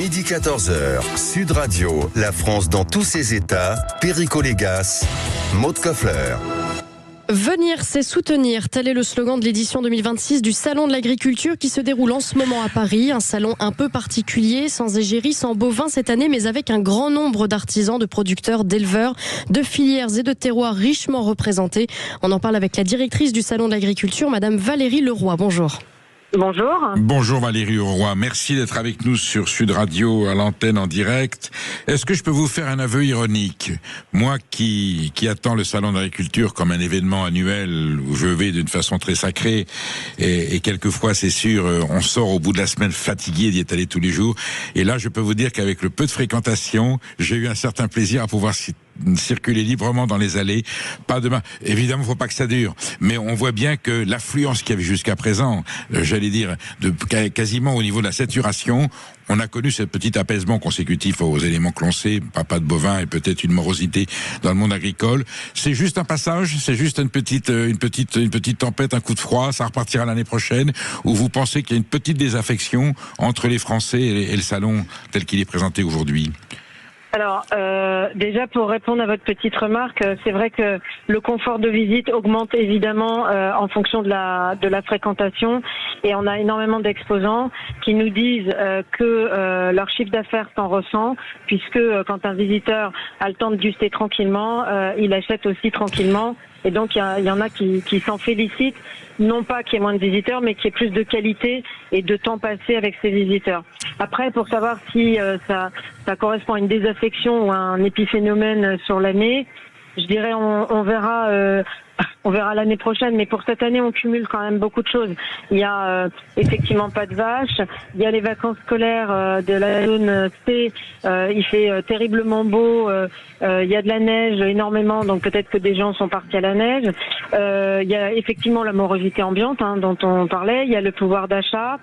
Midi 14h, Sud Radio, la France dans tous ses états, Perico Légas, Maud Koffler. Venir, c'est soutenir. Tel est le slogan de l'édition 2026 du Salon de l'Agriculture qui se déroule en ce moment à Paris. Un salon un peu particulier, sans égérie, sans bovins cette année, mais avec un grand nombre d'artisans, de producteurs, d'éleveurs, de filières et de terroirs richement représentés. On en parle avec la directrice du Salon de l'Agriculture, Madame Valérie Leroy. Bonjour. Bonjour. Bonjour Valérie Leroy, merci d'être avec nous sur Sud Radio à l'antenne en direct. Est-ce que je peux vous faire un aveu ironique ? Moi qui attends le Salon d'Agriculture comme un événement annuel où je vais d'une façon très sacrée et quelquefois c'est sûr on sort au bout de la semaine fatigué d'y être allé tous les jours. Et là je peux vous dire qu'avec le peu de fréquentation, j'ai eu un certain plaisir à pouvoir circuler librement dans les allées. Pas demain. Évidemment, faut pas que ça dure. Mais on voit bien que l'affluence qu'il y avait jusqu'à présent, j'allais dire, quasiment au niveau de la saturation, on a connu ce petit apaisement consécutif aux éléments que l'on sait, pas de bovins et peut-être une morosité dans le monde agricole. C'est juste un passage, c'est juste une petite tempête, un coup de froid, ça repartira l'année prochaine, où vous pensez qu'il y a une petite désaffection entre les Français et le salon tel qu'il est présenté aujourd'hui? Alors, déjà pour répondre à votre petite remarque, c'est vrai que le confort de visite augmente évidemment en fonction de la fréquentation, et on a énormément d'exposants qui nous disent que leur chiffre d'affaires s'en ressent, puisque quand un visiteur a le temps de guster tranquillement, il achète aussi tranquillement. Et donc, il y en a qui s'en félicitent, non pas qu'il y ait moins de visiteurs, mais qu'il y ait plus de qualité et de temps passé avec ces visiteurs. Après, pour savoir si ça correspond à une désaffection ou à un épiphénomène sur l'année, je dirais on verra l'année prochaine, mais pour cette année, on cumule quand même beaucoup de choses. Il y a effectivement pas de vaches, il y a les vacances scolaires de la zone C, il fait terriblement beau, il y a de la neige énormément, donc peut-être que des gens sont partis à la neige. Il y a effectivement la morosité ambiante dont on parlait, il y a le pouvoir d'achat,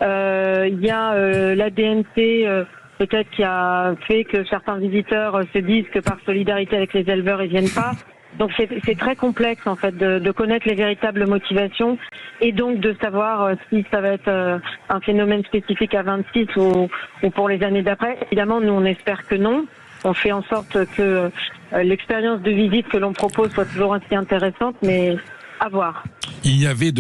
il y a la DNC peut-être qui a fait que certains visiteurs se disent que par solidarité avec les éleveurs, ils viennent pas. Donc c'est très complexe en fait de connaître les véritables motivations et donc de savoir si ça va être un phénomène spécifique à 26 ou pour les années d'après. Évidemment, nous on espère que non. On fait en sorte que l'expérience de visite que l'on propose soit toujours aussi intéressante, mais à voir. Il y avait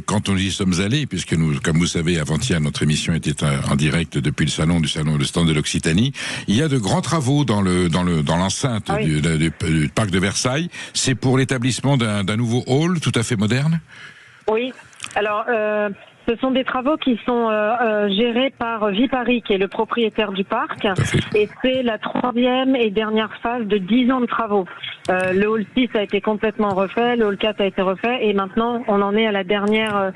quand on y sommes allés, puisque nous, comme vous savez, avant-hier, notre émission était en direct depuis le stand de l'Occitanie. Il y a de grands travaux dans l'enceinte du parc de Versailles. C'est pour l'établissement d'un nouveau hall tout à fait moderne? Oui. Alors, ce sont des travaux qui sont gérés par Viparis, qui est le propriétaire du parc. Et c'est la 3e et dernière phase de 10 ans de travaux. Le hall 6 a été complètement refait, le hall 4 a été refait, et maintenant on en est à la dernière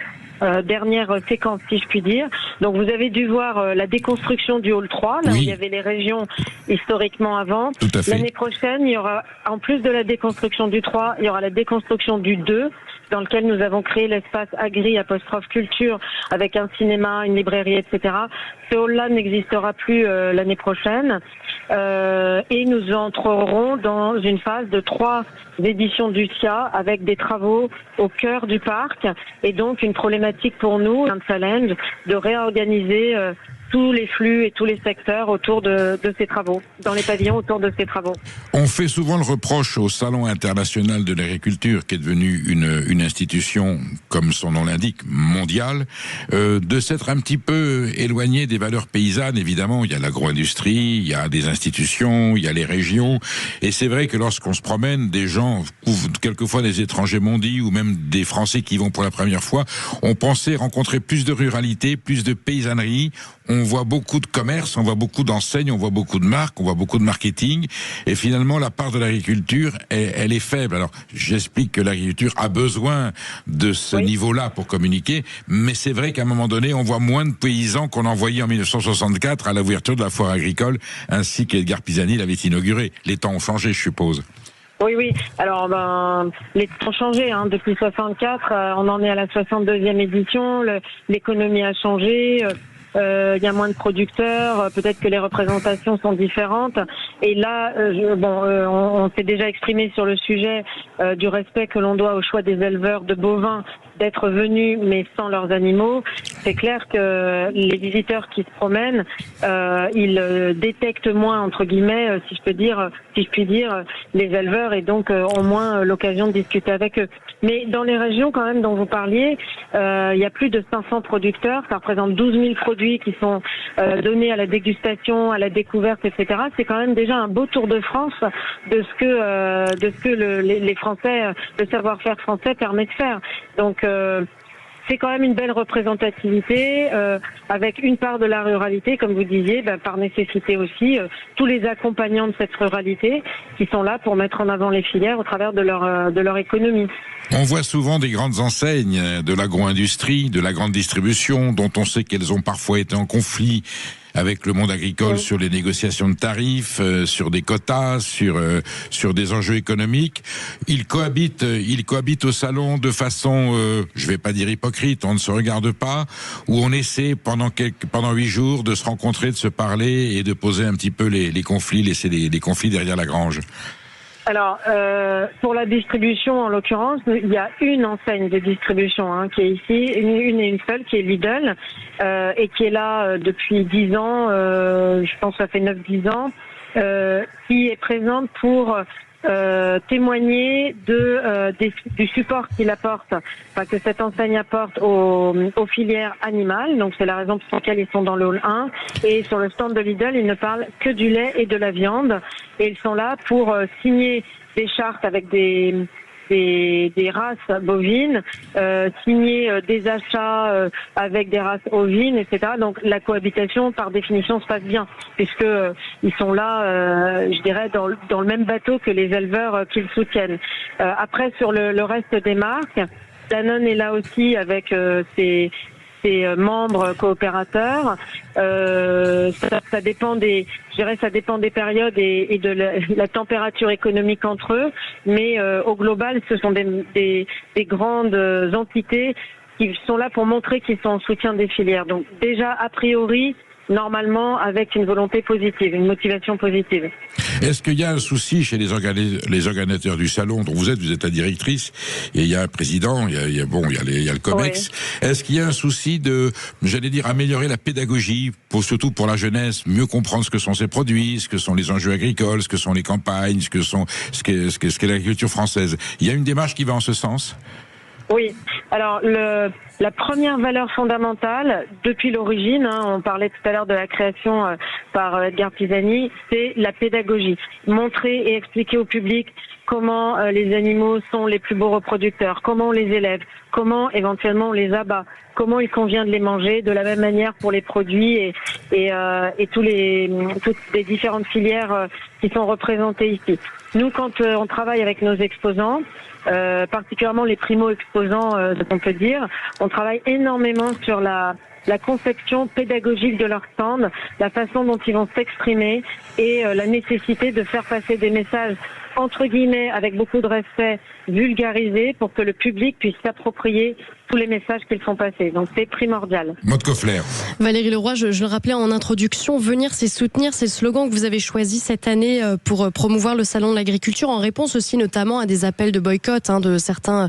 séquence, si je puis dire. Donc vous avez dû voir la déconstruction du hall 3, là où il y avait les régions historiquement avant. L'année prochaine, il y aura, en plus de la déconstruction du 3, il y aura la déconstruction du 2, dans lequel nous avons créé l'espace agri-culture avec un cinéma, une librairie, etc. Ce hall-là n'existera plus l'année prochaine. Et nous entrerons dans une phase de 3 éditions du SIA avec des travaux au cœur du parc et donc une problématique pour nous, un challenge de réorganiser tous les flux et tous les secteurs autour de ces travaux, dans les pavillons autour de ces travaux. On fait souvent le reproche au Salon international de l'agriculture, qui est devenu une institution, comme son nom l'indique, mondiale, de s'être un petit peu éloigné des valeurs paysannes. Évidemment, il y a l'agro-industrie, il y a des institutions, il y a les régions, et c'est vrai que lorsqu'on se promène, des gens, quelquefois des étrangers mondis, ou même des Français qui vont pour la première fois, on pensait rencontrer plus de ruralité, plus de paysannerie. On voit beaucoup de commerce, on voit beaucoup d'enseignes, on voit beaucoup de marques, on voit beaucoup de marketing, et finalement la part de l'agriculture, elle est faible. Alors j'explique que l'agriculture a besoin de ce niveau-là pour communiquer, mais c'est vrai qu'à un moment donné, on voit moins de paysans qu'on en voyait en 1964 à l'ouverture de la foire agricole, ainsi qu'Edgar Pisani l'avait inauguré. Les temps ont changé, je suppose. Oui. Alors, les temps ont changé. Depuis 64, on en est à la 62e édition. L'économie a changé. Il y a moins de producteurs, peut-être que les représentations sont différentes. Et là, on s'est déjà exprimé sur le sujet du respect que l'on doit au choix des éleveurs de bovins d'être venus mais sans leurs animaux. C'est clair que les visiteurs qui se promènent, ils détectent moins, entre guillemets, si je puis dire, les éleveurs, et donc ont moins l'occasion de discuter avec eux. Mais dans les régions quand même dont vous parliez, il y a plus de 500 producteurs, ça représente 12 000 produits qui sont donnés à la dégustation, à la découverte, etc. C'est quand même déjà un beau tour de France de ce que les Français, le savoir-faire français permet de faire. Donc c'est quand même une belle représentativité, avec une part de la ruralité, comme vous disiez, par nécessité aussi, tous les accompagnants de cette ruralité qui sont là pour mettre en avant les filières au travers de leur économie. On voit souvent des grandes enseignes de l'agro-industrie, de la grande distribution, dont on sait qu'elles ont parfois été en conflit avec le monde agricole sur les négociations de tarifs, sur des quotas, sur des enjeux économiques. Ils cohabitent au salon de façon, je vais pas dire hypocrite, on ne se regarde pas, où on essaie pendant 8 jours de se rencontrer, de se parler et de poser un petit peu les conflits, laisser les conflits derrière la grange. Alors, pour la distribution, en l'occurrence, il y a une enseigne de distribution qui est ici, une et une seule, qui est Lidl, et qui est là depuis 10 ans, je pense que ça fait 9-10 ans, qui est présente pour témoigner du support qu'il apporte, que cette enseigne apporte aux filières animales. Donc c'est la raison pour laquelle ils sont dans le hall 1. Et sur le stand de Lidl, ils ne parlent que du lait et de la viande. Et ils sont là pour signer des chartes avec des races bovines, signer des achats avec des races ovines, etc. Donc la cohabitation, par définition, se passe bien, puisque ils sont là, je dirais, dans le même bateau que les éleveurs qu'ils soutiennent. Après, sur le reste des marques, Danone est là aussi avec ses membres coopérateurs. Ça dépend ça dépend des périodes et de la température économique entre eux, mais au global, ce sont des grandes entités qui sont là pour montrer qu'ils sont en soutien des filières. Donc déjà, a priori, normalement, avec une volonté positive, une motivation positive. Est-ce qu'il y a un souci chez les organisateurs du salon dont vous êtes la directrice, et il y a un président, il y a le COMEX. Oui. Est-ce qu'il y a un souci améliorer la pédagogie, surtout pour la jeunesse, mieux comprendre ce que sont ces produits, ce que sont les enjeux agricoles, ce que sont les campagnes, ce qu'est l'agriculture française. Il y a une démarche qui va en ce sens? Oui. Alors la première valeur fondamentale depuis l'origine, on parlait tout à l'heure de la création par Edgar Pisani, c'est la pédagogie. Montrer et expliquer au public comment les animaux sont les plus beaux reproducteurs, comment on les élève, comment éventuellement on les abat, comment il convient de les manger, de la même manière pour les produits et toutes les différentes filières qui sont représentées ici. Nous, quand on travaille avec nos exposants, particulièrement les primo-exposants, on peut dire, on travaille énormément sur la conception pédagogique de leur stand, la façon dont ils vont s'exprimer et la nécessité de faire passer des messages entre guillemets avec beaucoup de respect, vulgarisés pour que le public puisse s'approprier tous les messages qu'ils font passer. Donc c'est primordial. Maud Koffler. Valérie Leroy, je le rappelais en introduction, venir c'est soutenir, c'est le slogan que vous avez choisi cette année pour promouvoir le salon de l'agriculture, en réponse aussi notamment à des appels de boycott de certains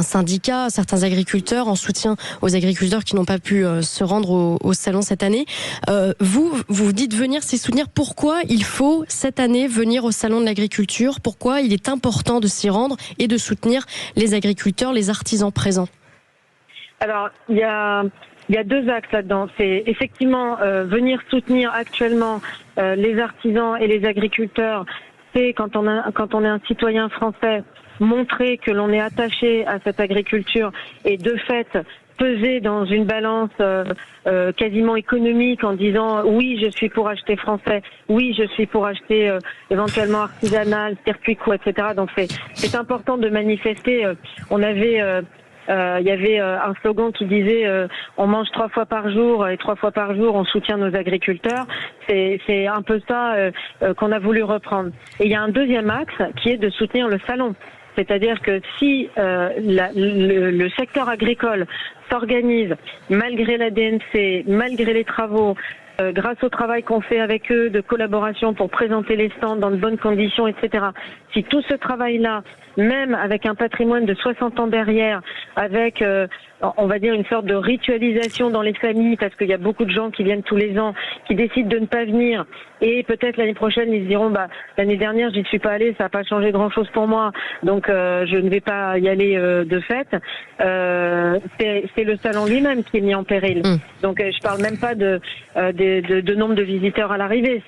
syndicats, certains agriculteurs, en soutien aux agriculteurs qui n'ont pas pu se rendre au salon cette année. Vous dites venir c'est soutenir. Pourquoi il faut cette année venir au salon de l'agriculture? Pourquoi il est important de s'y rendre et de soutenir les agriculteurs, les artisans présents? Alors, il y a deux axes là-dedans. C'est effectivement venir soutenir actuellement les artisans et les agriculteurs. C'est quand on est un citoyen français, montrer que l'on est attaché à cette agriculture et de fait peser dans une balance quasiment économique en disant oui, je suis pour acheter français, oui, je suis pour acheter éventuellement artisanal, circuit court, etc. Donc c'est important de manifester. Il y avait un slogan qui disait on mange 3 fois par jour et 3 fois par jour on soutient nos agriculteurs. C'est un peu ça qu'on a voulu reprendre. Et il y a un deuxième axe qui est de soutenir le salon. C'est-à-dire que si le secteur agricole s'organise malgré la DNC, malgré les travaux, grâce au travail qu'on fait avec eux, de collaboration pour présenter les stands dans de bonnes conditions, etc. Si tout ce travail-là, même avec un patrimoine de 60 ans derrière, avec, on va dire, une sorte de ritualisation dans les familles, parce qu'il y a beaucoup de gens qui viennent tous les ans, qui décident de ne pas venir, et peut-être l'année prochaine, ils se diront, l'année dernière, j'y suis pas allé, ça n'a pas changé grand-chose pour moi, donc je ne vais pas y aller de fait. C'est le salon lui-même qui est mis en péril. Donc je parle même pas de nombre de visiteurs à l'arrivée.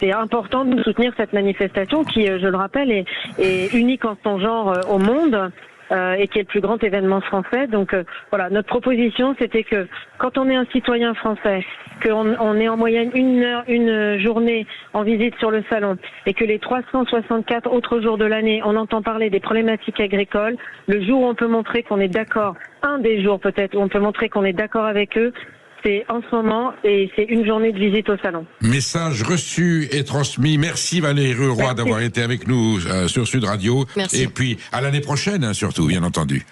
C'est important de soutenir cette manifestation qui, je le rappelle, est unique en son genre au monde et qui est le plus grand événement français. Donc voilà, notre proposition, c'était que quand on est un citoyen français, qu'on est en moyenne une journée en visite sur le salon et que les 364 autres jours de l'année, on entend parler des problématiques agricoles, le jour où on peut montrer qu'on est d'accord, un des jours peut-être où on peut montrer qu'on est d'accord avec eux, c'est en ce moment et c'est une journée de visite au salon. Message reçu et transmis. Merci Valérie Roy d'avoir été avec nous sur Sud Radio. Merci. Et puis à l'année prochaine, surtout, bien entendu.